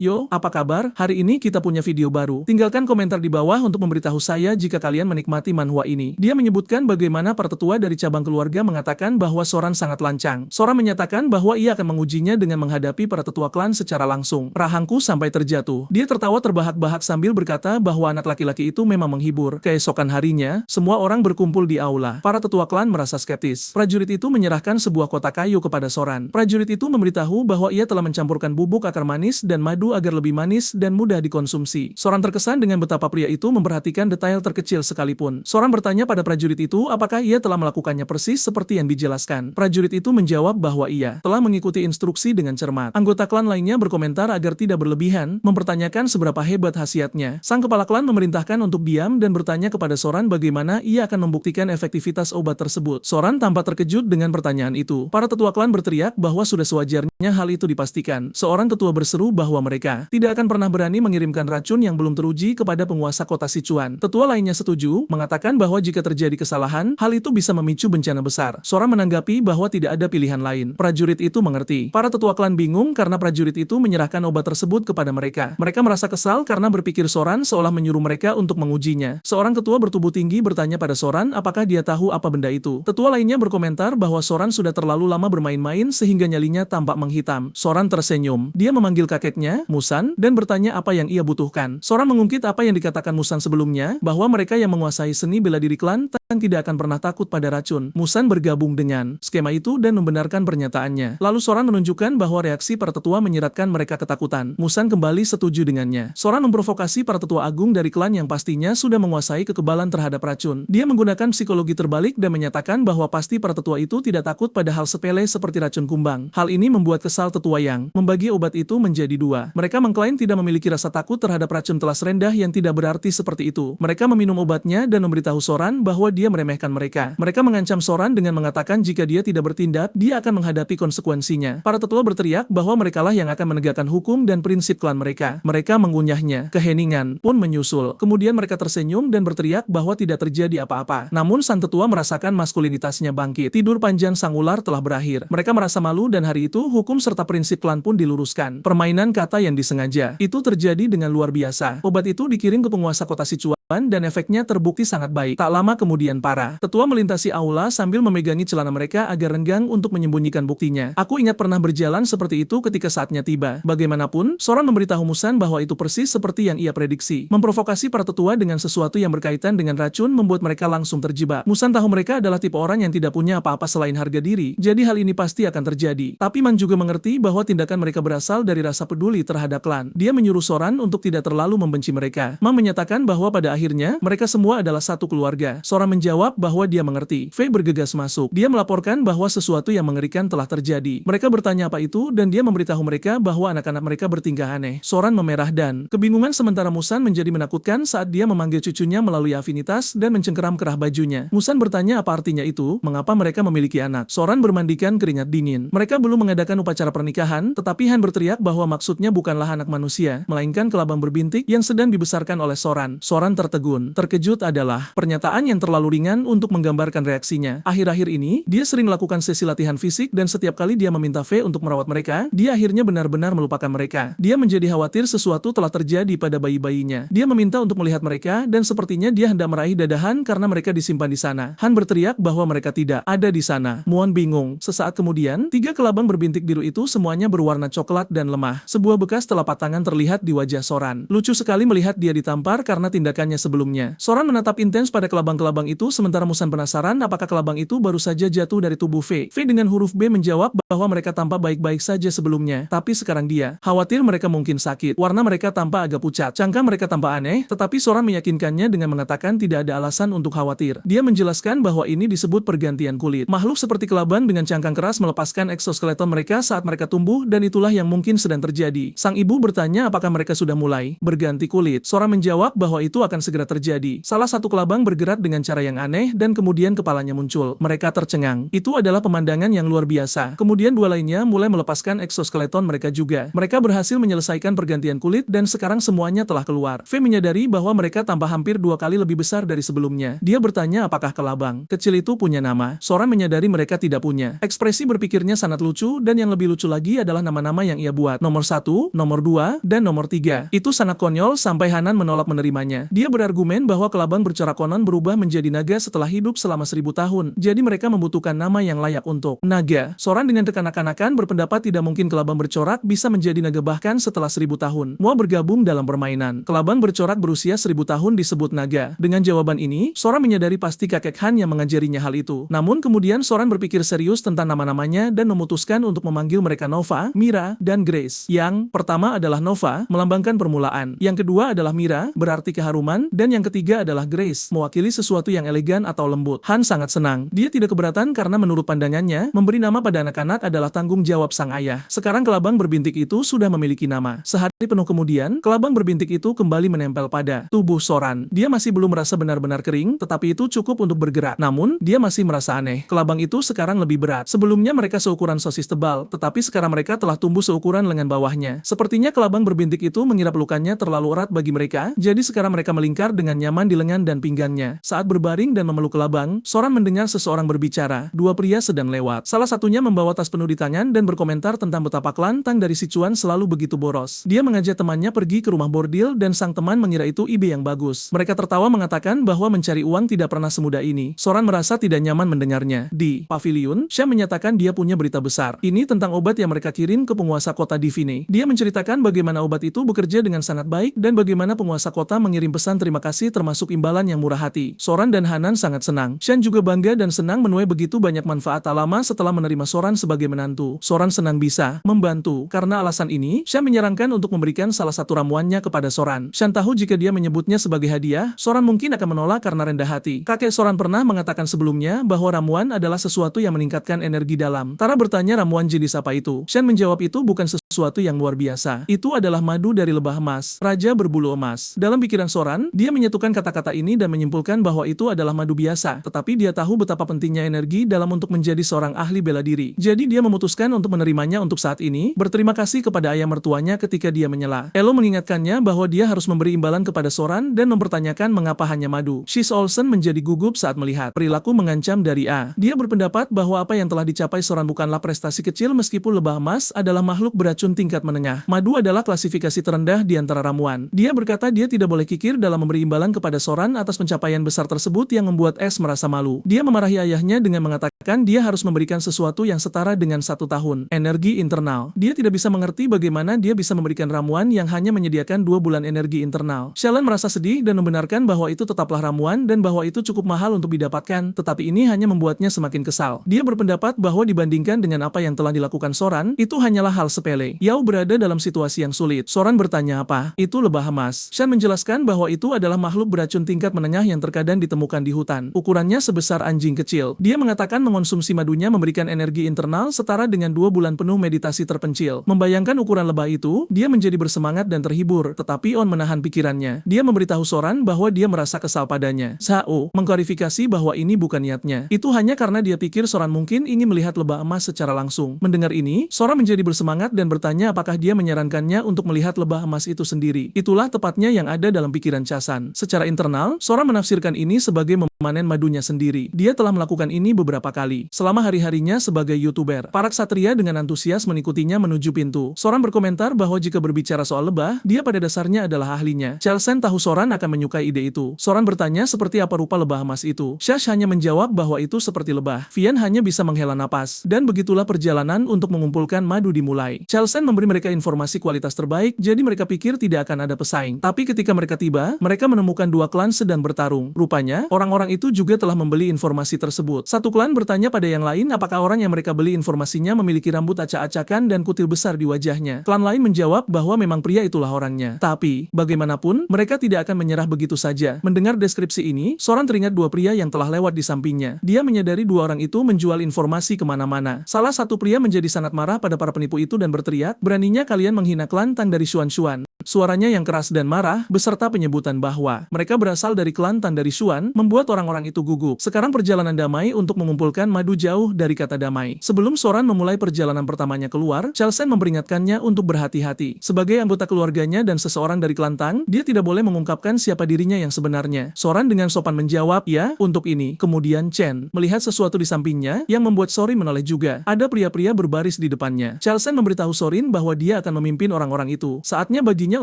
Yo, apa kabar? Hari ini kita punya video baru. Tinggalkan komentar di bawah untuk memberitahu saya jika kalian menikmati manhwa ini. Dia menyebutkan bagaimana para tetua dari cabang keluarga mengatakan bahwa Soran sangat lancang. Soran menyatakan bahwa ia akan mengujinya dengan menghadapi para tetua klan secara langsung. Rahangku sampai terjatuh. Dia tertawa terbahak-bahak sambil berkata bahwa anak laki-laki itu memang menghibur. Keesokan harinya, semua orang berkumpul di aula. Para tetua klan merasa skeptis. Prajurit itu menyerahkan sebuah kotak kayu kepada Soran. Prajurit itu memberitahu bahwa ia telah mencampurkan bubuk akar manis dan madu agar lebih manis dan mudah dikonsumsi. Soran terkesan dengan betapa pria itu memperhatikan detail terkecil sekalipun. Soran bertanya pada prajurit itu apakah ia telah melakukannya persis seperti yang dijelaskan. Prajurit itu menjawab bahwa ia telah mengikuti instruksi dengan cermat. Anggota klan lainnya berkomentar agar tidak berlebihan, mempertanyakan seberapa hebat khasiatnya. Sang kepala klan memerintahkan untuk diam dan bertanya kepada Soran bagaimana ia akan membuktikan efektivitas obat tersebut. Soran tampak terkejut dengan pertanyaan itu. Para tetua klan berteriak bahwa sudah sewajarnya hal itu dipastikan. Seorang tetua berseru bahwa mereka tidak akan pernah berani mengirimkan racun yang belum teruji kepada penguasa kota Sichuan. Tetua lainnya setuju, mengatakan bahwa jika terjadi kesalahan, hal itu bisa memicu bencana besar. Soran menanggapi bahwa tidak ada pilihan lain. Prajurit itu mengerti. Para tetua klan bingung karena prajurit itu menyerahkan obat tersebut kepada mereka. Mereka merasa kesal karena berpikir Soran seolah menyuruh mereka untuk mengujinya. Seorang ketua bertubuh tinggi bertanya pada Soran apakah dia tahu apa benda itu. Tetua lainnya berkomentar bahwa Soran sudah terlalu lama bermain-main sehingga nyalinya tampak menghitam. Soran tersenyum. Dia memanggil kakeknya, Musan, dan bertanya apa yang ia butuhkan. Soran mengungkit apa yang dikatakan Musan sebelumnya, bahwa mereka yang menguasai seni bela diri klan tidak akan pernah takut pada racun. Musan bergabung dengan skema itu dan membenarkan pernyataannya. Lalu Soran menunjukkan bahwa reaksi para tetua menyiratkan mereka ketakutan. Musan kembali setuju dengannya. Soran memprovokasi para tetua agung dari klan yang pastinya sudah menguasai kekebalan terhadap racun. Dia menggunakan psikologi terbalik dan menyatakan bahwa pasti para tetua itu tidak takut pada hal sepele seperti racun kumbang. Hal ini membuat kesal tetua yang membagi obat itu menjadi dua. Mereka mengklaim tidak memiliki rasa takut terhadap racun telas rendah yang tidak berarti seperti itu. Mereka meminum obatnya dan memberitahu Soran bahwa dia meremehkan mereka. Mereka mengancam Soran dengan mengatakan jika dia tidak bertindak, dia akan menghadapi konsekuensinya. Para tetua berteriak bahwa merekalah yang akan menegakkan hukum dan prinsip klan mereka. Mereka mengunyahnya. Keheningan pun menyusul. Kemudian mereka tersenyum dan berteriak bahwa tidak terjadi apa-apa. Namun sang tetua merasakan maskulinitasnya bangkit. Tidur panjang sang ular telah berakhir. Mereka merasa malu dan hari itu hukum serta prinsip klan pun diluruskan. Permainan kata yang disengaja. Itu terjadi dengan luar biasa. Obat itu dikirim ke penguasa kota Sichuan dan efeknya terbukti sangat baik. Tak lama kemudian para tetua melintasi aula sambil memegangi celana mereka agar renggang untuk menyembunyikan buktinya. Aku ingat pernah berjalan seperti itu ketika saatnya tiba. Bagaimanapun, Soran memberitahu Musan bahwa itu persis seperti yang ia prediksi. Memprovokasi para tetua dengan sesuatu yang berkaitan dengan racun membuat mereka langsung terjebak. Musan tahu mereka adalah tipe orang yang tidak punya apa-apa selain harga diri, jadi hal ini pasti akan terjadi. Tapi Man juga mengerti bahwa tindakan mereka berasal dari rasa peduli terhadap klan. Dia menyuruh Soran untuk tidak terlalu membenci mereka. Man menyatakan bahwa pada akhirnya, mereka semua adalah satu keluarga. Soran menjawab bahwa dia mengerti. Fei bergegas masuk. Dia melaporkan bahwa sesuatu yang mengerikan telah terjadi. Mereka bertanya apa itu dan dia memberitahu mereka bahwa anak-anak mereka bertingkah aneh. Soran memerah dan kebingungan sementara Musan menjadi menakutkan saat dia memanggil cucunya melalui afinitas dan mencengkeram kerah bajunya. Musan bertanya apa artinya itu, mengapa mereka memiliki anak. Soran bermandikan keringat dingin. Mereka belum mengadakan upacara pernikahan, tetapi Han berteriak bahwa maksudnya bukanlah anak manusia, melainkan kelabang berbintik yang sedang dibesarkan oleh Soran. Soran tertegun. Terkejut adalah pernyataan yang terlalu ringan untuk menggambarkan reaksinya. Akhir-akhir ini, dia sering melakukan sesi latihan fisik dan setiap kali dia meminta Fei untuk merawat mereka, dia akhirnya benar-benar melupakan mereka. Dia menjadi khawatir sesuatu telah terjadi pada bayi-bayinya. Dia meminta untuk melihat mereka dan sepertinya dia hendak meraih dadahan karena mereka disimpan di sana. Han berteriak bahwa mereka tidak ada di sana. Muan bingung. Sesaat kemudian, tiga kelabang berbintik biru itu semuanya berwarna coklat dan lemah. Sebuah bekas telapak tangan terlihat di wajah Soran. Lucu sekali melihat dia ditampar karena tindakannya sebelumnya. Soran menatap intens pada kelabang-kelabang itu sementara Musan penasaran apakah kelabang itu baru saja jatuh dari tubuh Fei. Fei dengan huruf B menjawab bahwa mereka tampak baik-baik saja sebelumnya, tapi sekarang dia khawatir mereka mungkin sakit. Warna mereka tampak agak pucat. Cangkang mereka tampak aneh, tetapi Soran meyakinkannya dengan mengatakan tidak ada alasan untuk khawatir. Dia menjelaskan bahwa ini disebut pergantian kulit. Makhluk seperti kelabang dengan cangkang keras melepaskan eksoskeleton mereka saat mereka tumbuh dan itulah yang mungkin sedang terjadi. Sang ibu bertanya apakah mereka sudah mulai berganti kulit. Soran menjawab bahwa itu akan segera terjadi. Salah satu kelabang bergerak dengan cara yang aneh dan kemudian kepalanya muncul. Mereka tercengang. Itu adalah pemandangan yang luar biasa. Kemudian dua lainnya mulai melepaskan eksoskeleton mereka juga. Mereka berhasil menyelesaikan pergantian kulit dan sekarang semuanya telah keluar. Faye menyadari bahwa mereka tambah hampir 2 kali lebih besar dari sebelumnya. Dia bertanya apakah kelabang kecil itu punya nama. Sora menyadari mereka tidak punya. Ekspresi berpikirnya sangat lucu dan yang lebih lucu lagi adalah nama-nama yang ia buat. Nomor 1, nomor 2, dan nomor 3. Itu sangat konyol sampai Hanan menolak menerimanya. Dia berargumen bahwa kelabang bercorak konon berubah menjadi naga setelah hidup selama 1000 tahun. Jadi mereka membutuhkan nama yang layak untuk naga. Soran dengan kekanak-kanakan berpendapat tidak mungkin kelabang bercorak bisa menjadi naga bahkan setelah 1000 tahun. Mau bergabung dalam permainan. Kelabang bercorak berusia 1000 tahun disebut naga. Dengan jawaban ini, Soran menyadari pasti kakek Han yang mengajarinya hal itu. Namun kemudian Soran berpikir serius tentang nama-namanya dan memutuskan untuk memanggil mereka Nova, Mira, dan Grace. Yang pertama adalah Nova, melambangkan permulaan. Yang kedua adalah Mira, berarti keharuman, dan yang ketiga adalah Grace, mewakili sesuatu yang elegan atau lembut. Han sangat senang. Dia tidak keberatan karena menurut pandangannya, memberi nama pada anak-anak adalah tanggung jawab sang ayah. Sekarang kelabang berbintik itu sudah memiliki nama. Sehari penuh kemudian, kelabang berbintik itu kembali menempel pada tubuh Soran. Dia masih belum merasa benar-benar kering, tetapi itu cukup untuk bergerak. Namun, dia masih merasa aneh. Kelabang itu sekarang lebih berat. Sebelumnya mereka seukuran sosis tebal, tetapi sekarang mereka telah tumbuh seukuran lengan bawahnya. Sepertinya kelabang berbintik itu mengira pelukannya terlalu erat bagi mereka, jadi sekarang mereka melingkar dengan nyaman di lengan dan pinggangnya. Saat berbaring dan memeluk kelabang, Soran mendengar seseorang berbicara. Dua pria sedang lewat. Salah satunya membawa tas penuh di tangan dan berkomentar tentang betapa kelantang dari si Cuan selalu begitu boros. Dia mengajak temannya pergi ke rumah bordil dan sang teman mengira itu ide yang bagus. Mereka tertawa mengatakan bahwa mencari uang tidak pernah semudah ini. Soran merasa tidak nyaman mendengarnya. Di pavilion, Sha menyatakan dia punya berita besar. Ini tentang obat yang mereka kirim ke penguasa kota Divine. Dia menceritakan bagaimana obat itu bekerja dengan sangat baik dan bagaimana penguasa kota mengirim pesan terima kasih termasuk imbalan yang murah hati. Soran dan Hanan sangat senang. Shan juga bangga dan senang menuai begitu banyak manfaat alama setelah menerima Soran sebagai menantu. Soran senang bisa membantu. Karena alasan ini, Shan menyarankan untuk memberikan salah satu ramuannya kepada Soran. Shan tahu jika dia menyebutnya sebagai hadiah, Soran mungkin akan menolak karena rendah hati. Kakek Soran pernah mengatakan sebelumnya bahwa ramuan adalah sesuatu yang meningkatkan energi dalam. Tara bertanya ramuan jenis apa itu. Shan menjawab itu bukan sesuatu yang luar biasa. Itu adalah madu dari lebah emas, raja berbulu emas. Dalam pikiran Soran, dia menyatukan kata-kata ini dan menyimpulkan bahwa itu adalah madu biasa. Tetapi dia tahu betapa pentingnya energi dalam untuk menjadi seorang ahli bela diri. Jadi dia memutuskan untuk menerimanya untuk saat ini, berterima kasih kepada ayah mertuanya ketika dia menyela. Elo mengingatkannya bahwa dia harus memberi imbalan kepada Soran dan mempertanyakan mengapa hanya madu. Shiz Olsen menjadi gugup saat melihat perilaku mengancam dari A. Dia berpendapat bahwa apa yang telah dicapai Soran bukanlah prestasi kecil meskipun lebah emas adalah makhluk beracun tingkat menengah. Madu adalah klasifikasi terendah di antara ramuan. Dia berkata dia tidak boleh kikir dalam memberi imbalan kepada Soran atas pencapaian besar tersebut yang membuat S merasa malu. Dia memarahi ayahnya dengan mengatakan dia harus memberikan sesuatu yang setara dengan 1 tahun. Energi internal. Dia tidak bisa mengerti bagaimana dia bisa memberikan ramuan yang hanya menyediakan 2 bulan energi internal. Shallan merasa sedih dan membenarkan bahwa itu tetaplah ramuan dan bahwa itu cukup mahal untuk didapatkan, tetapi ini hanya membuatnya semakin kesal. Dia berpendapat bahwa dibandingkan dengan apa yang telah dilakukan Soran, itu hanyalah hal sepele. Yao berada dalam situasi yang sulit. Soran bertanya apa? Itu lebah emas. Shan menjelaskan bahwa itu adalah makhluk beracun tingkat menengah yang terkadang ditemukan di hutan. Ukurannya sebesar anjing kecil. Dia mengatakan mengonsumsi madunya memberikan energi internal setara dengan 2 bulan penuh meditasi terpencil. Membayangkan ukuran lebah itu, dia menjadi bersemangat dan terhibur, tetapi On menahan pikirannya. Dia memberitahu Soran bahwa dia merasa kesal padanya. Sao mengklarifikasi bahwa ini bukan niatnya. Itu hanya karena dia pikir Soran mungkin ingin melihat lebah emas secara langsung. Mendengar ini, Soran menjadi bersemangat dan bertanya apakah dia menyarankannya untuk melihat lebah emas itu sendiri. Itulah tepatnya yang ada dalam pikiran Chasan. Secara internal, Soran menafsirkan ini sebagai memanen madunya sendiri. Dia telah melakukan ini beberapa kali. Selama hari-harinya sebagai YouTuber, para ksatria dengan antusias mengikutinya menuju pintu. Soran berkomentar bahwa jika berbicara soal lebah, dia pada dasarnya adalah ahlinya. Chelsen tahu Soran akan menyukai ide itu. Soran bertanya seperti apa rupa lebah emas itu. Shash hanya menjawab bahwa itu seperti lebah. Vian hanya bisa menghela napas. Dan begitulah perjalanan untuk mengumpulkan madu dimulai. Chelsen memberi mereka informasi kualitas terbaik, jadi mereka pikir tidak akan ada pesaing. Tapi ketika mereka tiba, mereka menemukan 2 klan sedang bertarung. Rupanya, orang-orang itu juga telah membeli informasi tersebut. Satu klan bertanya pada yang lain apakah orang yang mereka beli informasinya memiliki rambut acak-acakan dan kutil besar di wajahnya. Klan lain menjawab bahwa memang pria itulah orangnya. Tapi, bagaimanapun, mereka tidak akan menyerah begitu saja. Mendengar deskripsi ini, Soran teringat 2 pria yang telah lewat di sampingnya. Dia menyadari 2 orang itu menjual informasi kemana-mana. Salah satu pria menjadi sangat marah pada para penipu itu dan berteriak, beraninya kalian menghina klan Tang dari Xuan Xuan. Suaranya yang keras dan marah, beserta penyebutan bahwa mereka berasal dari klan Tan dari Shuan, membuat orang-orang itu gugup. Sekarang perjalanan damai untuk mengumpulkan madu jauh dari kata damai. Sebelum Soran memulai perjalanan pertamanya keluar, Chalsen memperingatkannya untuk berhati-hati. Sebagai anggota keluarganya dan seseorang dari klan Tang, dia tidak boleh mengungkapkan siapa dirinya yang sebenarnya. Soran dengan sopan menjawab, ya, untuk ini. Kemudian Chen melihat sesuatu di sampingnya, yang membuat Sorin menoleh juga. Ada pria-pria berbaris di depannya. Chalsen memberitahu Sorin bahwa dia akan memimpin orang-orang itu. Saatnya baginya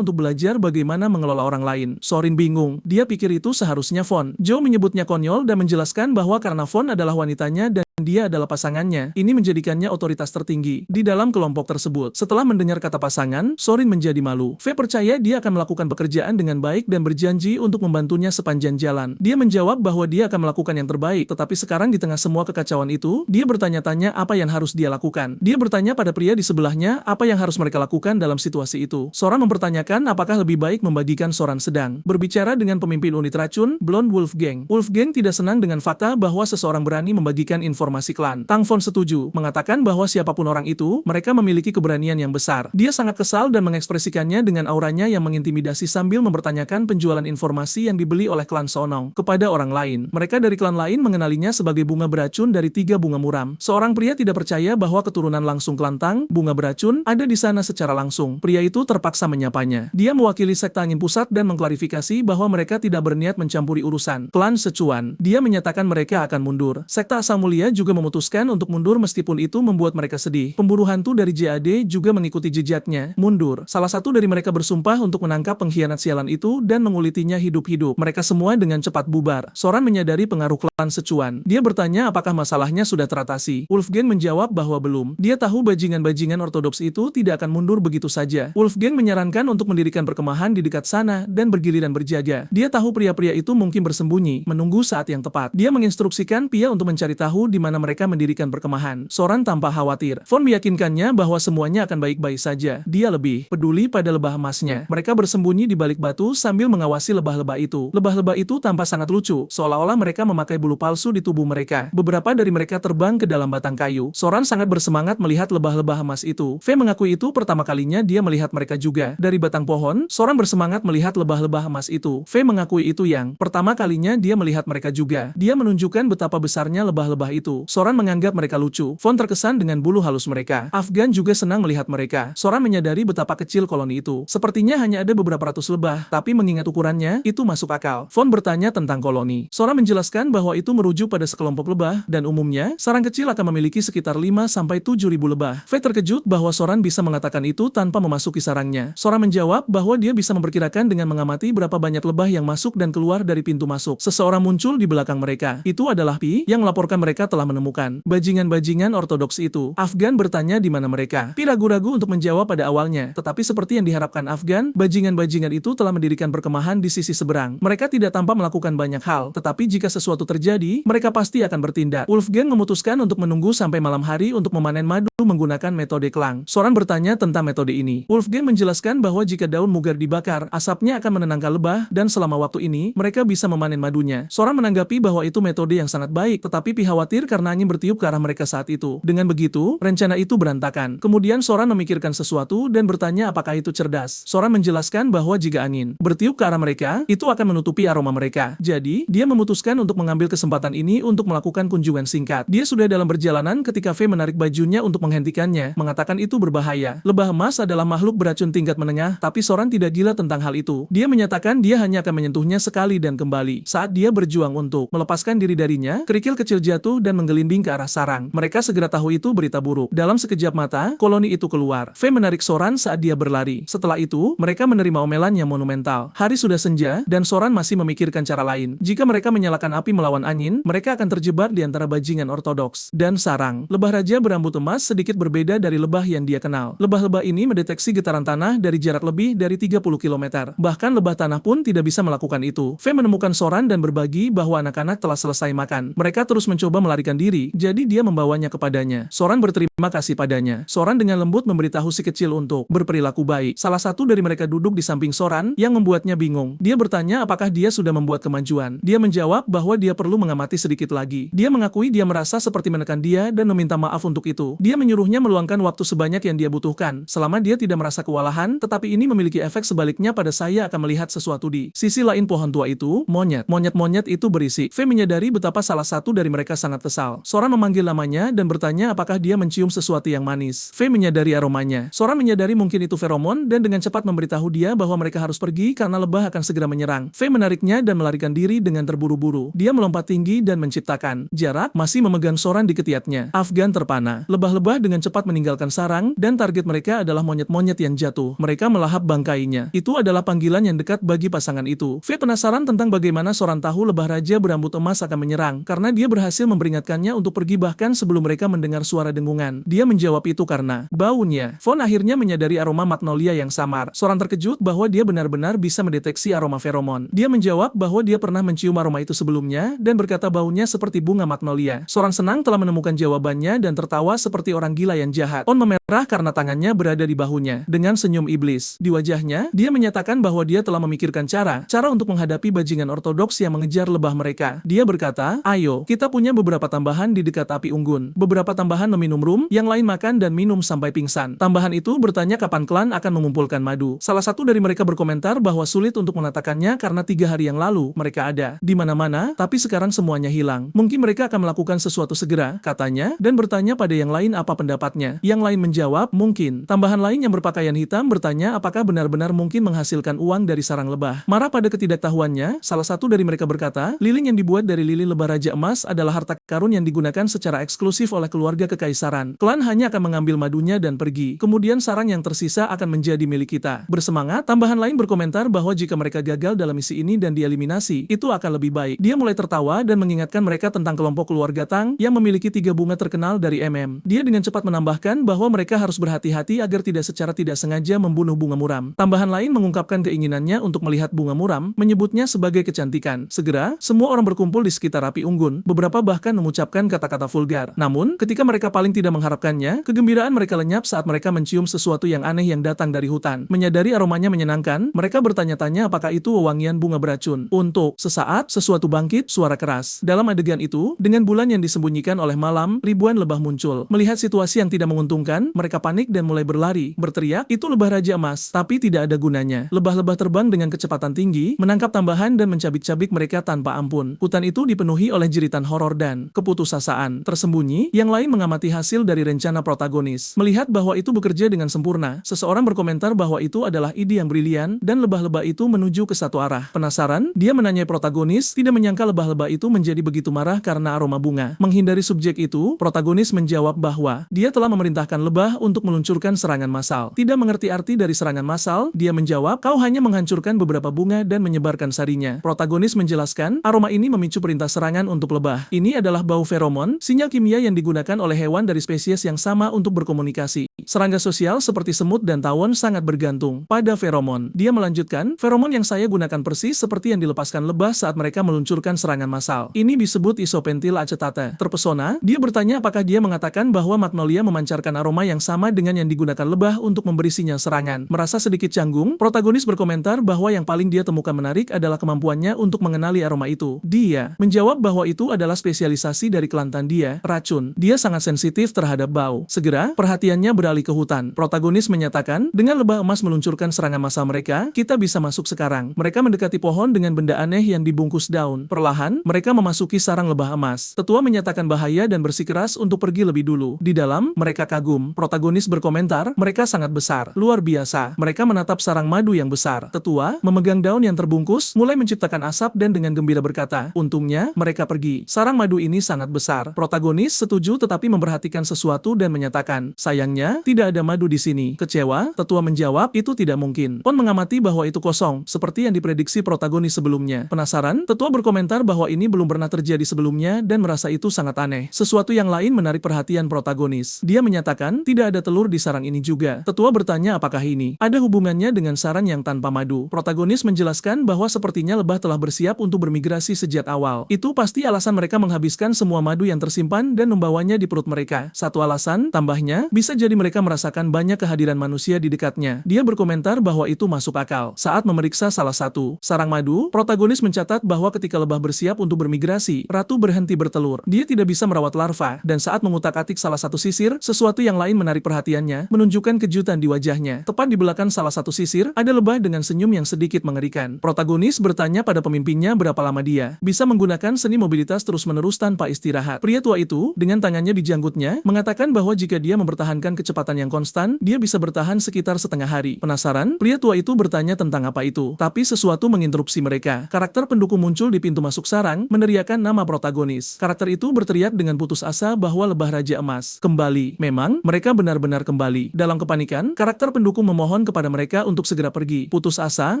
untuk belajar bagaimana mengelola orang lain. Sorin bingung, dia pikir itu seharusnya Fon. Zhou menyebutnya konyol dan menjelaskan bahwa karena Fon adalah wanitanya dan dia adalah pasangannya, ini menjadikannya otoritas tertinggi di dalam kelompok tersebut. Setelah mendengar kata pasangan, Sorin menjadi malu. Fei percaya dia akan melakukan pekerjaan dengan baik dan berjanji untuk membantunya sepanjang jalan. Dia menjawab bahwa dia akan melakukan yang terbaik, tetapi sekarang di tengah semua kekacauan itu, dia bertanya-tanya apa yang harus dia lakukan. Dia bertanya pada pria di sebelahnya apa yang harus mereka lakukan dalam situasi itu. Soran mempertanyakan apakah lebih baik membagikan Soran sedang berbicara dengan pemimpin unit racun, Blonde Wolfgang. Wolfgang tidak senang dengan fakta bahwa seseorang berani membagikan informasi klan. Tang Fon setuju, mengatakan bahwa siapapun orang itu, mereka memiliki keberanian yang besar. Dia sangat kesal dan mengekspresikannya dengan auranya yang mengintimidasi sambil mempertanyakan penjualan informasi yang dibeli oleh klan Sonong kepada orang lain. Mereka dari klan lain mengenalinya sebagai bunga beracun dari 3 bunga muram. Seorang pria tidak percaya bahwa keturunan langsung klan Tang, bunga beracun, ada di sana secara langsung. Pria itu terpaksa menyapanya. Dia mewakili sekte angin pusat dan mengklarifikasi bahwa mereka tidak berniat mencampuri urusan klan Sichuan. Dia menyatakan mereka akan mundur. Sekte asal mulia juga memutuskan untuk mundur meskipun itu membuat mereka sedih. Pemburu hantu dari JAD juga mengikuti jejaknya, mundur. Salah satu dari mereka bersumpah untuk menangkap pengkhianat sialan itu dan mengulitinya hidup-hidup. Mereka semua dengan cepat bubar. Soran menyadari pengaruh klan Sichuan. Dia bertanya apakah masalahnya sudah teratasi. Wolfgang menjawab bahwa belum. Dia tahu bajingan-bajingan ortodoks itu tidak akan mundur begitu saja. Wolfgang menyarankan untuk mendirikan perkemahan di dekat sana dan bergiliran berjaga. Dia tahu pria-pria itu mungkin bersembunyi, menunggu saat yang tepat. Dia menginstruksikan Pia untuk mencari tahu di mana mereka mendirikan perkemahan. Soran tanpa khawatir. Fon meyakinkannya bahwa semuanya akan baik-baik saja. Dia lebih peduli pada lebah emasnya. Mereka bersembunyi di balik batu sambil mengawasi lebah-lebah itu. Lebah-lebah itu tampak sangat lucu, seolah-olah mereka memakai bulu palsu di tubuh mereka. Beberapa dari mereka terbang ke dalam batang kayu. Soran sangat bersemangat melihat lebah-lebah emas itu. Fei mengakui itu pertama kalinya dia melihat mereka juga. Dari batang pohon, Soran bersemangat melihat lebah-lebah emas itu. Fei mengakui itu yang pertama kalinya dia melihat mereka juga. Dia menunjukkan betapa besarnya lebah-lebah itu. Soran menganggap mereka lucu. Fon terkesan dengan bulu halus mereka. Afgan juga senang melihat mereka. Soran menyadari betapa kecil koloni itu. Sepertinya hanya ada beberapa ratus lebah, tapi mengingat ukurannya, itu masuk akal. Fon bertanya tentang koloni. Soran menjelaskan bahwa itu merujuk pada sekelompok lebah, dan umumnya, sarang kecil akan memiliki sekitar 5-7 ribu lebah. Fei terkejut bahwa Soran bisa mengatakan itu tanpa memasuki sarangnya. Soran menjawab bahwa dia bisa memperkirakan dengan mengamati berapa banyak lebah yang masuk dan keluar dari pintu masuk. Seseorang muncul di belakang mereka. Itu adalah Pi, yang melaporkan mereka telah menemukan bajingan-bajingan ortodoks itu. Afgan bertanya di mana mereka. Pi ragu-ragu untuk menjawab pada awalnya, tetapi seperti yang diharapkan Afgan, bajingan-bajingan itu telah mendirikan perkemahan di sisi seberang. Mereka tidak tampak melakukan banyak hal, tetapi jika sesuatu terjadi, mereka pasti akan bertindak. Wolfgang memutuskan untuk menunggu sampai malam hari untuk memanen madu menggunakan metode Klang. Soran bertanya tentang metode ini. Wolfgang menjelaskan bahwa jika daun mugar dibakar, asapnya akan menenangkan lebah, dan selama waktu ini, mereka bisa memanen madunya. Soran menanggapi bahwa itu metode yang sangat baik, tetapi Pi khawatir karena angin bertiup ke arah mereka saat itu. Dengan begitu, rencana itu berantakan. Kemudian Soran memikirkan sesuatu dan bertanya apakah itu cerdas. Soran menjelaskan bahwa jika angin bertiup ke arah mereka, itu akan menutupi aroma mereka. Jadi, dia memutuskan untuk mengambil kesempatan ini untuk melakukan kunjungan singkat. Dia sudah dalam perjalanan ketika Fei menarik bajunya untuk menghentikannya, mengatakan itu berbahaya. Lebah emas adalah makhluk beracun tingkat menengah, tapi Soran tidak gila tentang hal itu. Dia menyatakan dia hanya akan menyentuhnya sekali dan kembali. Saat dia berjuang untuk melepaskan diri darinya, kerikil kecil jatuh dan menggelinding ke arah sarang. Mereka segera tahu itu berita buruk. Dalam sekejap mata, koloni itu keluar. Fei menarik Soran saat dia berlari. Setelah itu, mereka menerima omelan yang monumental. Hari sudah senja, dan Soran masih memikirkan cara lain. Jika mereka menyalakan api melawan angin, mereka akan terjebak di antara bajingan ortodoks dan sarang. Lebah raja berambut emas sedikit berbeda dari lebah yang dia kenal. Lebah-lebah ini mendeteksi getaran tanah dari jarak lebih dari 30 km. Bahkan lebah tanah pun tidak bisa melakukan itu. Fei menemukan Soran dan berbagi bahwa anak-anak telah selesai makan. Mereka terus mencoba melarikan diri, jadi dia membawanya kepadanya. Soran berterima kasih padanya. Soran dengan lembut memberitahu si kecil untuk berperilaku baik. Salah satu dari mereka duduk di samping Soran yang membuatnya bingung. Dia bertanya apakah dia sudah membuat kemajuan. Dia menjawab bahwa dia perlu mengamati sedikit lagi. Dia mengakui dia merasa seperti menekan dia dan meminta maaf untuk itu. Dia menyuruhnya meluangkan waktu sebanyak yang dia butuhkan, selama dia tidak merasa kewalahan, tetapi ini memiliki efek sebaliknya pada saya akan melihat sesuatu di sisi lain pohon tua itu, monyet. Monyet-monyet itu berisik. Faye menyadari betapa salah satu dari mereka sangat kesal. Soran memanggil namanya dan bertanya apakah dia mencium sesuatu yang manis. Faye menyadari aromanya. Soran menyadari mungkin itu feromon dan dengan cepat memberitahu dia bahwa mereka harus pergi karena lebah akan segera menyerang. Faye menariknya dan melarikan diri dengan terburu-buru. Dia melompat tinggi dan menciptakan jarak, masih memegang Soran di ketiaknya. Afgan terpana. Lebah-lebah dengan cepat meninggalkan sarang dan target mereka adalah monyet-monyet yang jatuh. Mereka melahap bangkainya. Itu adalah panggilan yang dekat bagi pasangan itu. Faye penasaran tentang bagaimana Soran tahu lebah raja berambut emas akan menyerang, karena dia berhasil memperingatkannya untuk pergi bahkan sebelum mereka mendengar suara dengungan. Dia menjawab itu karena baunya. Fawn akhirnya menyadari aroma magnolia yang samar. Soran terkejut bahwa dia benar-benar bisa mendeteksi aroma feromon. Dia menjawab bahwa dia pernah mencium aroma itu sebelumnya dan berkata baunya seperti bunga magnolia. Soran senang telah menemukan jawabannya dan tertawa seperti orang gila yang jahat. On memerah karena tangannya berada di bahunya. Dengan senyum iblis di wajahnya, dia menyatakan bahwa dia telah memikirkan cara untuk menghadapi bajingan ortodoks yang mengejar lebah mereka. Dia berkata, ayo, kita punya beberapa tambahan di dekat api unggun. Beberapa tambahan meminum rum, yang lain makan dan minum sampai pingsan. Tambahan itu bertanya kapan klan akan mengumpulkan madu. Salah satu dari mereka berkomentar bahwa sulit untuk mengatakannya karena 3 hari yang lalu mereka ada di mana-mana, tapi sekarang semuanya hilang. Mungkin mereka akan melakukan sesuatu segera, katanya, dan bertanya pada yang lain apa pendapatnya. Yang lain menjawab, mungkin. Tambahan lain yang berpakaian hitam bertanya apakah benar-benar mungkin menghasilkan uang dari sarang lebah. Marah pada ketidaktahuannya, salah satu dari mereka berkata, lilin yang dibuat dari lilin lebah raja emas adalah harta karun yang digunakan secara eksklusif oleh keluarga kekaisaran. Klan hanya akan mengambil madunya dan pergi. Kemudian sarang yang tersisa akan menjadi milik kita. Bersemangat, tambahan lain berkomentar bahwa jika mereka gagal dalam misi ini dan dieliminasi, itu akan lebih baik. Dia mulai tertawa dan mengingatkan mereka tentang kelompok keluarga Tang yang memiliki 3 bunga terkenal dari MM. Dia dengan cepat menambahkan bahwa mereka harus berhati-hati agar secara tidak sengaja membunuh bunga muram. Tambahan lain mengungkapkan keinginannya untuk melihat bunga muram, menyebutnya sebagai kecantikan. Segera, semua orang berkumpul di sekitar api unggun, beberapa bahkan mengucapkan kata-kata vulgar. Namun, ketika mereka paling tidak mengharapkannya, kegembiraan mereka lenyap saat mereka mencium sesuatu yang aneh yang datang dari hutan. Menyadari aromanya menyenangkan, mereka bertanya-tanya apakah itu wewangian bunga beracun. Untuk sesaat, sesuatu bangkit, suara keras. Dalam adegan itu, dengan bulan yang disembunyikan oleh malam, ribuan lebah muncul. Melihat situasi yang tidak menguntungkan, mereka panik dan mulai berlari, berteriak, itu lebah raja emas, tapi tidak ada gunanya. Lebah-lebah terbang dengan kecepatan tinggi, menangkap tambahan dan mencabik-cabik mereka tanpa ampun. Hutan itu dipenuhi oleh jeritan horor dan keputusasaan tersembunyi. Yang lain mengamati hasil dari rencana protagonis. Melihat bahwa itu bekerja dengan sempurna, seseorang berkomentar bahwa itu adalah ide yang brilian dan lebah-lebah itu menuju ke satu arah. Penasaran, dia menanyai protagonis, tidak menyangka lebah-lebah itu menjadi begitu marah karena aroma bunga. Menghindari subjek itu, protagonis menjawab bahwa dia telah memerintahkan lebah untuk meluncurkan serangan massal. Tidak mengerti arti dari serangan massal, dia menjawab, kau hanya menghancurkan beberapa bunga dan menyebarkan sarinya. Protagonis menjelaskan, aroma ini memicu perintah serangan untuk lebah. Ini adalah bau feromon, sinyal kimia yang digunakan oleh hewan dari spesies yang sama untuk berkomunikasi. Serangga sosial seperti semut dan tawon sangat bergantung pada feromon. Dia melanjutkan, feromon yang saya gunakan persis seperti yang dilepaskan lebah saat mereka meluncurkan serangan massal. Ini disebut isopentil acetate. Terpesona, dia bertanya apakah dia mengatakan bahwa magnolia memancarkan aroma yang sama dengan yang digunakan lebah untuk memberi sinyal serangan. Merasa sedikit canggung, protagonis berkomentar bahwa yang paling dia temukan menarik adalah kemampuannya untuk mengenali aroma itu. Dia menjawab bahwa itu adalah spesialisasi dari kelantan dia, racun. Dia sangat sensitif terhadap bau. Segera, perhatiannya beralih ke hutan. Protagonis menyatakan, dengan lebah emas meluncurkan serangan massal mereka, kita bisa masuk sekarang. Mereka mendekati pohon dengan benda aneh yang dibungkus daun. Perlahan, mereka memasuki sarang lebah emas. Tetua menyatakan bahaya dan bersikeras untuk pergi lebih dulu. Di dalam, mereka kagum. Protagonis berkomentar, mereka sangat besar, luar biasa. Mereka menatap sarang madu yang besar. Tetua, memegang daun yang terbungkus, mulai menciptakan asap dan dengan gembira berkata, untungnya, mereka pergi. Sarang madu ini sangat besar. Protagonis setuju tetapi memperhatikan sesuatu dan menyatakan, sayangnya, tidak ada madu di sini. Kecewa, tetua menjawab, itu tidak mungkin. Pon mengamati bahwa itu kosong, seperti yang diprediksi protagonis sebelumnya. Penasaran, tetua berkomentar bahwa ini belum pernah terjadi sebelumnya dan merasa itu sangat aneh. Sesuatu yang lain menarik perhatian protagonis. Dia menyatakan, tidak ada telur di sarang ini juga. Tetua bertanya apakah ini ada hubungannya dengan sarang yang tanpa madu. Protagonis menjelaskan bahwa sepertinya lebah telah bersiap untuk bermigrasi sejak awal. Itu pasti alasan mereka menghabiskan semua madu yang tersimpan dan membawanya di perut mereka. Satu alasan, tambahnya, bisa jadi mereka merasakan banyak kehadiran manusia di dekatnya. Dia berkomentar bahwa itu masuk akal. Saat memeriksa salah satu sarang madu, protagonis mencatat bahwa ketika lebah bersiap untuk bermigrasi, ratu berhenti bertelur. Dia tidak bisa merawat larva, dan saat mengutak-atik salah satu satu sisir, sesuatu yang lain menarik perhatiannya, menunjukkan kejutan di wajahnya. Tepat di belakang salah satu sisir, ada lebah dengan senyum yang sedikit mengerikan. Protagonis bertanya pada pemimpinnya berapa lama dia bisa menggunakan seni mobilitas terus-menerus tanpa istirahat. Pria tua itu, dengan tangannya di janggutnya, mengatakan bahwa jika dia mempertahankan kecepatan yang konstan, dia bisa bertahan sekitar setengah hari. Penasaran? Pria tua itu bertanya tentang apa itu. Tapi sesuatu menginterupsi mereka. Karakter pendukung muncul di pintu masuk sarang, meneriakkan nama protagonis. Karakter itu berteriak dengan putus asa bahwa lebah Raja Emas kembali. Memang, mereka benar-benar kembali. Dalam kepanikan, karakter pendukung memohon kepada mereka untuk segera pergi. Putus asa,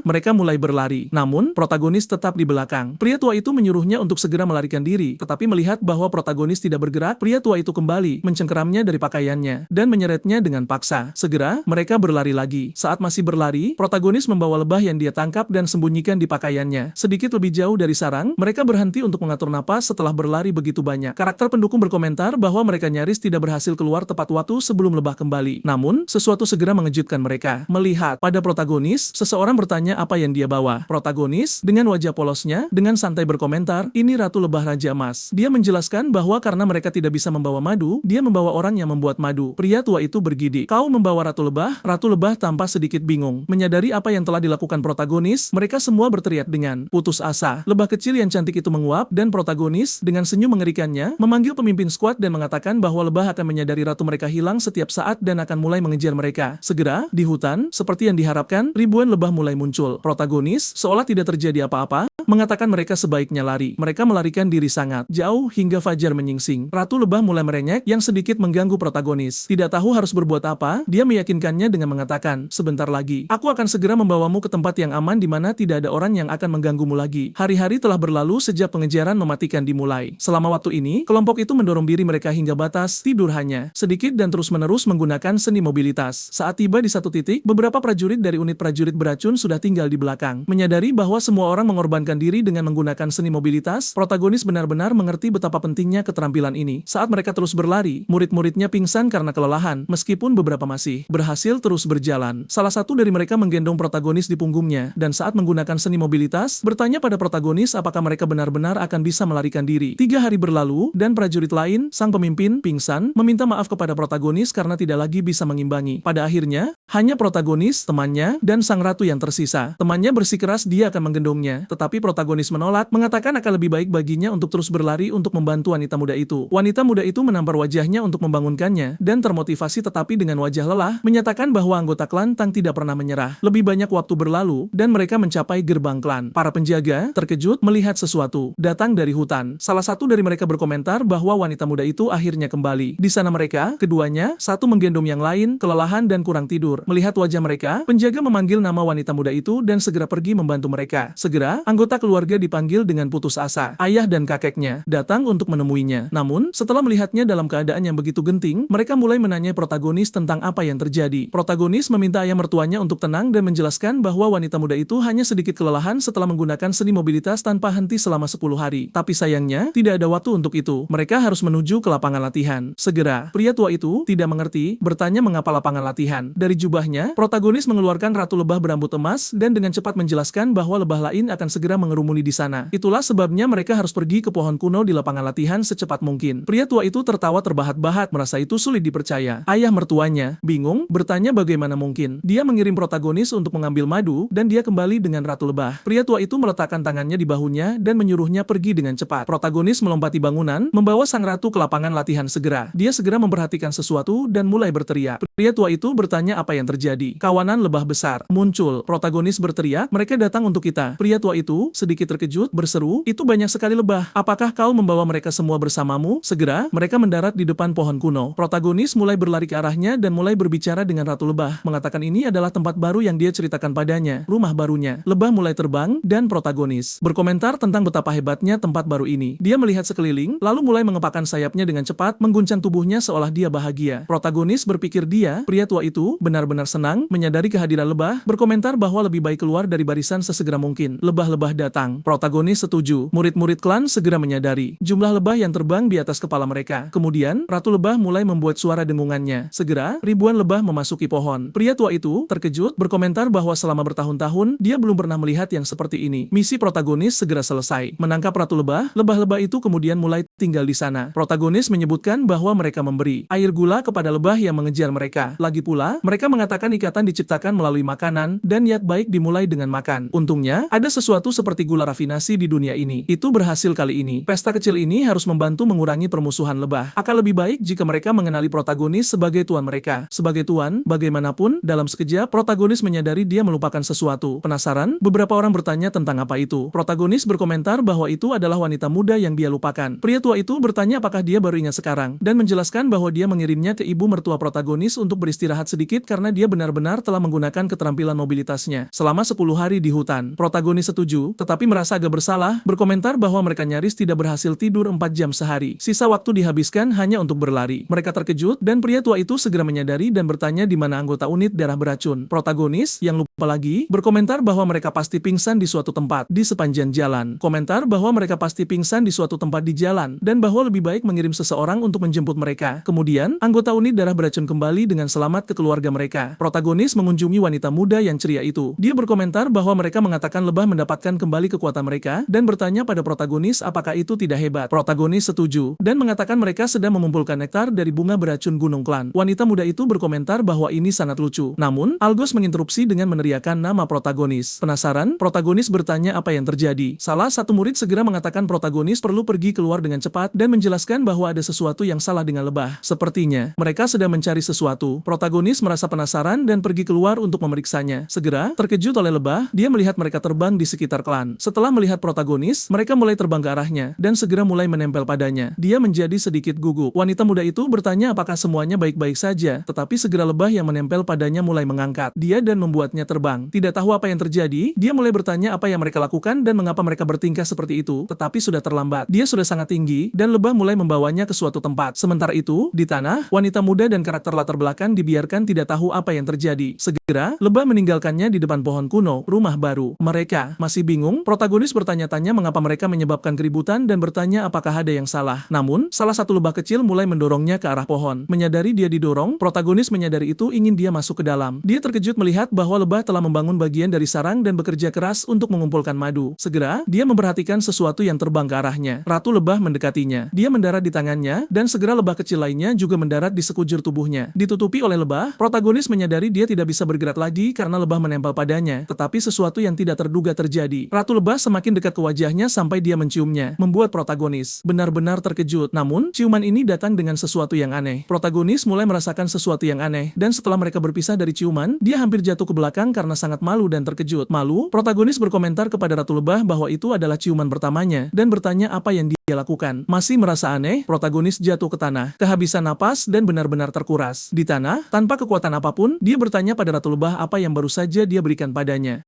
mereka mulai berlari. Namun, protagonis tetap di belakang. Pria tua itu menyuruhnya untuk segera melarikan diri, tetapi melihat bahwa protagonis tidak bergerak, pria tua itu kembali, mencengkeramnya dari pakaiannya, dan menyeretnya dengan paksa. Segera, mereka berlari lagi. Saat masih berlari, protagonis membawa lebah yang dia tangkap dan sembunyikan di pakaiannya. Sedikit lebih jauh dari sarang, mereka berhenti untuk mengatur napas setelah berlari begitu banyak. Karakter pendukung berkomentar bahwa mereka nyaris tidak berhasil keluar tepat waktu sebelum lebah kembali. Namun, sesuatu segera mengejutkan mereka. Melihat pada protagonis, seseorang bertanya apa yang dia bawa. Protagonis, dengan wajah polosnya, dengan santai berkomentar, "Ini Ratu Lebah Raja Emas." Dia menjelaskan bahwa karena mereka tidak bisa membawa madu, dia membawa orang yang membuat madu. Pria tua itu bergidik. "Kau membawa Ratu Lebah?" Ratu Lebah tampak sedikit bingung. Menyadari apa yang telah dilakukan protagonis, mereka semua berteriak dengan putus asa. Lebah kecil yang cantik itu menguap, dan protagonis, dengan senyum mengerikannya, memanggil pemimpin skuad dan mengatakan bahwa lebah akan menyadari ratu mereka hilang setiap saat dan akan mulai mengejar mereka. Segera, di hutan, seperti yang diharapkan, ribuan lebah mulai muncul. Protagonis, seolah tidak terjadi apa-apa, mengatakan mereka sebaiknya lari. Mereka melarikan diri sangat jauh hingga fajar menyingsing. Ratu Lebah mulai merengek yang sedikit mengganggu protagonis. Tidak tahu harus berbuat apa, dia meyakinkannya dengan mengatakan, "Sebentar lagi, aku akan segera membawamu ke tempat yang aman di mana tidak ada orang yang akan mengganggumu lagi." Hari-hari telah berlalu sejak pengejaran mematikan dimulai. Selama waktu ini, kelompok itu mendorong diri mereka hingga batas tidur hanya sedikit dan terus-menerus menggunakan seni mobilitas. Saat tiba di satu titik, beberapa prajurit dari unit prajurit beracun sudah tinggal di belakang. Menyadari bahwa semua orang mengorbankan diri dengan menggunakan seni mobilitas, protagonis benar-benar mengerti betapa pentingnya keterampilan ini. Saat mereka terus berlari, murid-muridnya pingsan karena kelelahan, meskipun beberapa masih berhasil terus berjalan. Salah satu dari mereka menggendong protagonis di punggungnya, dan saat menggunakan seni mobilitas, bertanya pada protagonis apakah mereka benar-benar akan bisa melarikan diri. 3 hari berlalu, dan prajurit lain, sang pemimpin, pingsan, meminta maaf kepada protagonis karena tidak lagi bisa mengimbangi. Pada akhirnya, hanya protagonis, temannya, dan sang ratu yang tersisa. Temannya bersikeras dia akan menggendongnya, tetapi protagonis menolak, mengatakan akan lebih baik baginya untuk terus berlari untuk membantu wanita muda itu. Wanita muda itu menampar wajahnya untuk membangunkannya, dan termotivasi tetapi dengan wajah lelah, menyatakan bahwa anggota klan Tang tidak pernah menyerah. Lebih banyak waktu berlalu, dan mereka mencapai gerbang klan. Para penjaga, terkejut melihat sesuatu datang dari hutan. Salah satu dari mereka berkomentar bahwa wanita muda itu akhirnya kembali. Di sana mereka, keduanya, satu menggendong yang lain, kelelahan dan kurang tidur. Melihat wajah mereka, penjaga memanggil nama wanita muda itu dan segera pergi membantu mereka. Segera, anggota keluarga dipanggil dengan putus asa. Ayah dan kakeknya datang untuk menemuinya. Namun, setelah melihatnya dalam keadaan yang begitu genting, mereka mulai menanyai protagonis tentang apa yang terjadi. Protagonis meminta ayah mertuanya untuk tenang dan menjelaskan bahwa wanita muda itu hanya sedikit kelelahan setelah menggunakan seni mobilitas tanpa henti selama 10 hari. Tapi sayangnya, tidak ada waktu untuk itu. Mereka harus menuju ke lapangan latihan. Segera, pria tua itu tidak mengerti, bertanya mengapa lapangan latihan. Dari jubahnya, protagonis mengeluarkan ratu lebah berambut emas dan dengan cepat menjelaskan bahwa lebah lain akan segera mengerumuni di sana. Itulah sebabnya mereka harus pergi ke pohon kuno di lapangan latihan secepat mungkin. Pria tua itu tertawa terbahak-bahak, merasa itu sulit dipercaya. Ayah mertuanya, bingung, bertanya bagaimana mungkin. Dia mengirim protagonis untuk mengambil madu, dan dia kembali dengan ratu lebah. Pria tua itu meletakkan tangannya di bahunya dan menyuruhnya pergi dengan cepat. Protagonis melompati bangunan, membawa sang ratu ke lapangan latihan segera. Dia segera memperhatikan sesuatu dan mulai berteriak. Pria tua itu bertanya apa yang terjadi. Kawanan lebah besar muncul. Protagonis berteriak, "Mereka datang untuk kita." Pria tua itu sedikit terkejut, berseru, "Itu banyak sekali lebah. Apakah kau membawa mereka semua bersamamu?" Segera, mereka mendarat di depan pohon kuno. Protagonis mulai berlari ke arahnya dan mulai berbicara dengan ratu lebah, mengatakan ini adalah tempat baru yang dia ceritakan padanya, rumah barunya. Lebah mulai terbang, dan protagonis berkomentar tentang betapa hebatnya tempat baru ini. Dia melihat sekeliling, lalu mulai mengepakkan sayapnya dengan cepat, mengguncang tubuhnya seolah dia bahagia. Protagonis berpikir dia, pria tua itu, benar-benar senang, menyadari kehadiran lebah, berkomentar bahwa lebih baik keluar dari barisan sesegera mungkin. Lebah-lebah datang. Protagonis setuju. Murid-murid klan segera menyadari jumlah lebah yang terbang di atas kepala mereka. Kemudian, ratu lebah mulai membuat suara dengungannya. Segera, ribuan lebah memasuki pohon. Pria tua itu, terkejut, berkomentar bahwa selama bertahun-tahun, dia belum pernah melihat yang seperti ini. Misi protagonis segera selesai. Menangkap ratu lebah, lebah-lebah itu kemudian mulai tinggal di sana. Protagonis menyebutkan bahwa mereka memberi air gula kepada lebah yang mengejar mereka. Lagi pula, mereka mengatakan ikatan diciptakan melalui makanan, dan niat baik dimulai dengan makan. Untungnya, ada sesuatu seperti gula rafinasi di dunia ini. Itu berhasil kali ini. Pesta kecil ini harus membantu mengurangi permusuhan lebah. Akan lebih baik jika mereka mengenali protagonis sebagai tuan mereka. Sebagai tuan, bagaimanapun, dalam sekejap, protagonis menyadari dia melupakan sesuatu. Penasaran? Beberapa orang bertanya tentang apa itu. Protagonis berkomentar bahwa itu adalah wanita muda yang dia lupakan. Pria tua itu bertanya apakah dia baru ingat sekarang, dan menjelaskan bahwa dia mengirimnya ke ibu mertua protagonis untuk beristirahat sedikit karena dia benar-benar telah menggunakan keterampilan mobilitasnya selama 10 hari di hutan. Protagonis setuju, tetapi merasa agak bersalah, berkomentar bahwa mereka nyaris tidak berhasil tidur 4 jam sehari. Sisa waktu dihabiskan hanya untuk berlari. Mereka terkejut, dan pria tua itu segera menyadari dan bertanya di mana anggota unit darah beracun. Protagonis, yang lupa lagi, berkomentar bahwa mereka pasti pingsan di suatu tempat di sepanjang jalan. Komentar bahwa mereka pasti pingsan di suatu tempat di jalan, dan bahwa lebih baik mengirim seseorang untuk menjemput mereka. Kemudian, anggota unit darah beracun kembali dengan selamat ke keluarga mereka. Protagonis mengunjungi wanita muda yang ceria itu. Dia berkomentar bahwa mereka mengatakan lebah mendapatkan kembali kekuatan mereka, dan bertanya pada protagonis apakah itu tidak hebat. Protagonis setuju, dan mengatakan mereka sedang mengumpulkan nektar dari bunga beracun Gunung Klan. Wanita muda itu berkomentar bahwa ini sangat lucu. Namun, Algos menginterupsi dengan meneriakkan nama protagonis. Penasaran? Protagonis bertanya apa yang terjadi. Salah satu murid segera mengatakan protagonis perlu pergi keluar dengan cepat dan menjelaskan bahwa ada sesuatu yang salah dengan lebah. Sepertinya, mereka sedang mencari sesuatu. Protagonis merasa penasaran dan pergi keluar untuk memeriksanya. Segera, terkejut oleh lebah, dia melihat mereka terbang di sekitar klan. Setelah melihat protagonis, mereka mulai terbang ke arahnya, dan segera mulai menempel padanya. Dia menjadi sedikit gugup. Wanita muda itu bertanya apakah semuanya baik-baik saja, tetapi segera lebah yang menempel padanya mulai mengangkat dia dan membuatnya terbang. Tidak tahu apa yang terjadi, dia mulai bertanya apa yang mereka lakukan dan mengapa mereka bertingkah seperti itu, tetapi sudah terlambat. Dia sudah sangat tinggi, dan lebah mulai membawanya ke suatu tempat. Sementara itu, di tanah, wanita muda dan karakter latar belakang dibiarkan tidak tahu apa yang terjadi. Segera, lebah meninggalkannya di depan pohon kuno, rumah baru. Mereka masih bingung. Protagonis bertanya-tanya mengapa mereka menyebabkan keributan dan bertanya apakah ada yang salah. Namun, salah satu lebah kecil mulai mendorongnya ke arah pohon. Menyadari dia didorong, protagonis menyadari itu ingin dia masuk ke dalam. Dia terkejut melihat bahwa lebah telah membangun bagian dari sarang dan bekerja keras untuk mengumpulkan madu. Segera, dia memperhatikan sesuatu yang terbang ke arahnya. Ratu lebah mendekatinya. Dia mendarat di tangannya, dan segera lebah kecil lainnya juga mendarat di sekujur tubuhnya. Ditutupi oleh lebah, protagonis menyadari dia tidak bisa bergerak lagi karena lebah menempel padanya, tetapi sesuatu yang tidak terduga terjadi. Ratu lebah semakin dekat ke wajahnya sampai dia menciumnya, membuat protagonis benar-benar terkejut. Namun, ciuman ini datang dengan sesuatu yang aneh. Protagonis mulai merasakan sesuatu yang aneh, dan setelah mereka berpisah dari ciuman, dia hampir jatuh ke belakang karena sangat malu dan terkejut. Malu, protagonis berkomentar kepada Ratu Lebah bahwa itu adalah ciuman pertamanya, dan bertanya apa yang dia lakukan. Masih merasa aneh, protagonis jatuh ke tanah, kehabisan napas dan benar-benar terkuras. Di tanah, tanpa kekuatan apapun, dia bertanya pada Ratu Lebah apa yang baru saja dia berikan padanya.